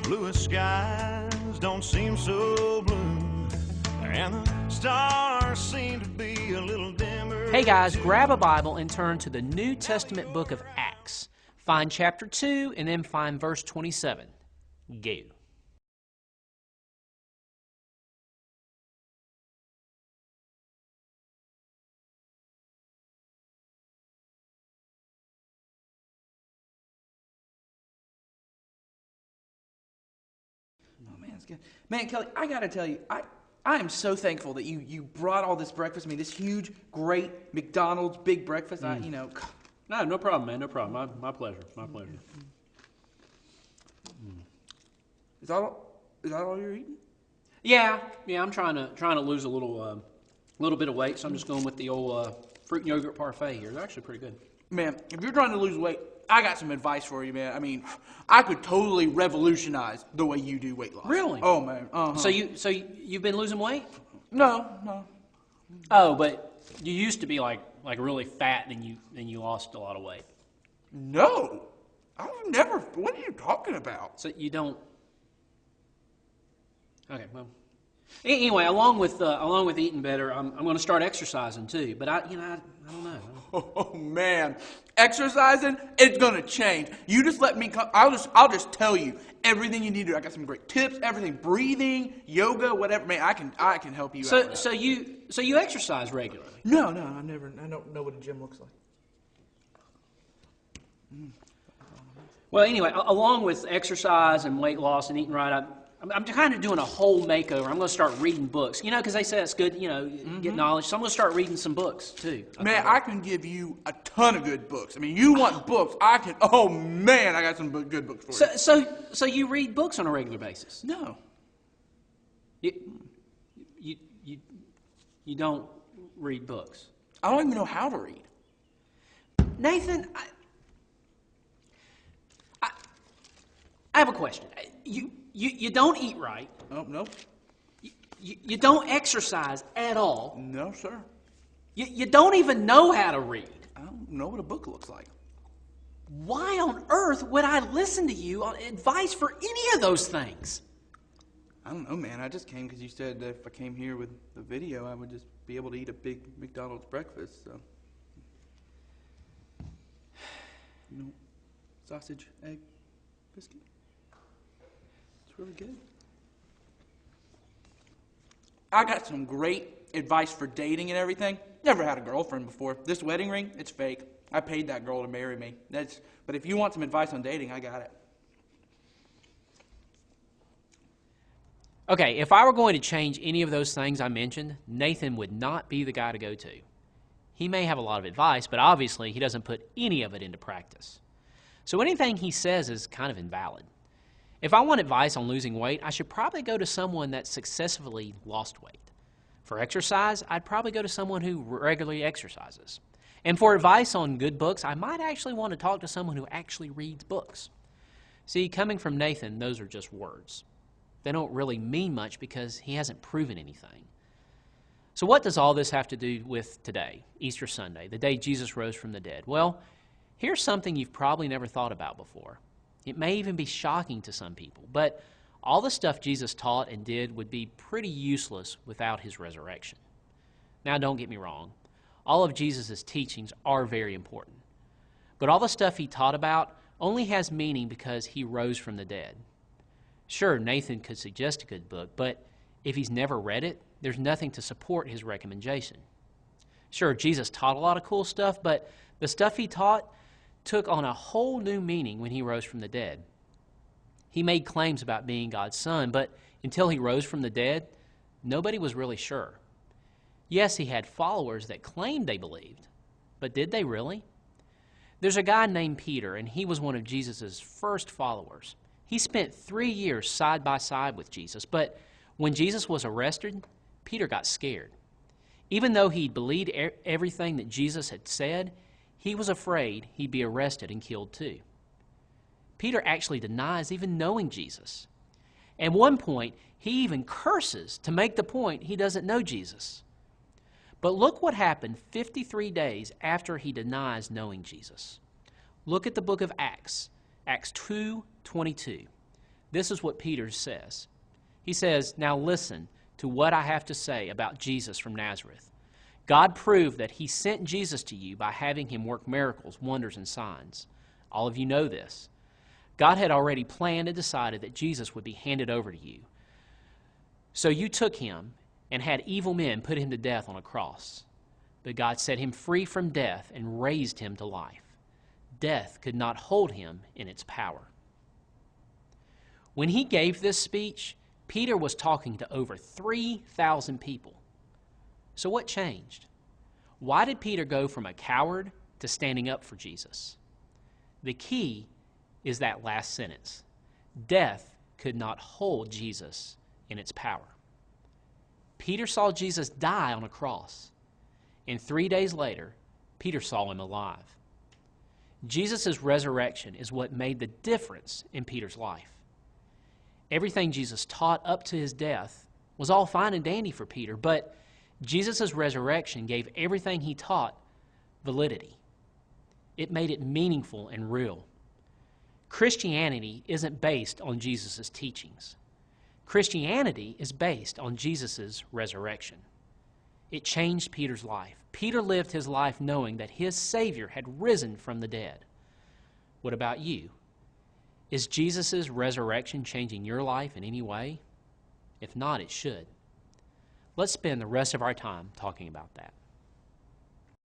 bluest skies don't seem so blue, and the stars seem to be a little dimmer. Hey guys, grab a Bible and turn to the New Testament book of Acts. Find chapter 2 and then find verse 27. Go. Oh man, it's good. Man, Kelly, I gotta tell you, I am so thankful that you brought all this breakfast. I mean, this huge, great McDonald's big breakfast. No problem, man. No problem. My pleasure. My pleasure. Is that all you're eating? Yeah. I'm trying to lose a little bit of weight, so I'm just going with the old fruit and yogurt parfait here. They're actually pretty good. Man, if you're trying to lose weight, I got some advice for you, man. I mean, I could totally revolutionize the way you do weight loss. Really? Oh man. So you've been losing weight? No. Oh, but you used to be like really fat, and you lost a lot of weight. No. I've never. What are you talking about? So you don't. Okay, well. Anyway, along with eating better, I'm going to start exercising too. But I don't know. Oh man, exercising, it's gonna change. You just let me come. I'll just tell you everything you need to do. I got some great tips, everything, breathing, yoga, whatever. Man, I can help you out. So you exercise regularly? No, I don't know what a gym looks like. Well, anyway, along with exercise and weight loss and eating right, I'm kind of doing a whole makeover. I'm going to start reading books, because they say it's good, get knowledge. So I'm going to start reading some books too. Man, I can give you a ton of good books. I mean, you want books? I can. Oh man, I got some good books for you. So you read books on a regular basis? No. You don't read books? I don't even know how to read. Nathan, I have a question. You don't eat right. Oh, no. You don't exercise at all. No, sir. You don't even know how to read. I don't know what a book looks like. Why on earth would I listen to you on advice for any of those things? I don't know, man. I just came because you said that if I came here with the video, I would just be able to eat a big McDonald's breakfast, so. Sausage, egg, biscuit. Really good. I got some great advice for dating and everything. Never had a girlfriend before. This wedding ring, it's fake. I paid that girl to marry me. But if you want some advice on dating, I got it. Okay, if I were going to change any of those things I mentioned, Nathan would not be the guy to go to. He may have a lot of advice, but obviously he doesn't put any of it into practice. So anything he says is kind of invalid. If I want advice on losing weight, I should probably go to someone that successfully lost weight. For exercise, I'd probably go to someone who regularly exercises. And for advice on good books, I might actually want to talk to someone who actually reads books. See, coming from Nathan, those are just words. They don't really mean much because he hasn't proven anything. So what does all this have to do with today, Easter Sunday, the day Jesus rose from the dead? Well, here's something you've probably never thought about before. It may even be shocking to some people, but all the stuff Jesus taught and did would be pretty useless without his resurrection. Now, don't get me wrong. All of Jesus' teachings are very important. But all the stuff he taught about only has meaning because he rose from the dead. Sure, Nathan could suggest a good book, but if he's never read it, there's nothing to support his recommendation. Sure, Jesus taught a lot of cool stuff, but the stuff he taught took on a whole new meaning when he rose from the dead. He made claims about being God's son, but until he rose from the dead, nobody was really sure. Yes, he had followers that claimed they believed, but did they really? There's a guy named Peter, and he was one of Jesus' first followers. He spent 3 years side by side with Jesus, but when Jesus was arrested, Peter got scared. Even though he believed everything that Jesus had said, he was afraid he'd be arrested and killed too. Peter actually denies even knowing Jesus. At one point, he even curses to make the point he doesn't know Jesus. But look what happened 53 days after he denies knowing Jesus. Look at the book of Acts, Acts 2:22. this is what Peter says. He says, "Now listen to what I have to say about Jesus from Nazareth. God proved that he sent Jesus to you by having him work miracles, wonders, and signs. All of you know this. God had already planned and decided that Jesus would be handed over to you. So you took him and had evil men put him to death on a cross. But God set him free from death and raised him to life. Death could not hold him in its power." When he gave this speech, Peter was talking to over 3,000 people. So what changed? Why did Peter go from a coward to standing up for Jesus? The key is that last sentence. Death could not hold Jesus in its power. Peter saw Jesus die on a cross, and 3 days later, Peter saw him alive. Jesus' resurrection is what made the difference in Peter's life. Everything Jesus taught up to his death was all fine and dandy for Peter, but Jesus' resurrection gave everything he taught validity. It made it meaningful and real. Christianity isn't based on Jesus' teachings. Christianity is based on Jesus' resurrection. It changed Peter's life. Peter lived his life knowing that his Savior had risen from the dead. What about you? Is Jesus' resurrection changing your life in any way? If not, it should. Let's spend the rest of our time talking about that.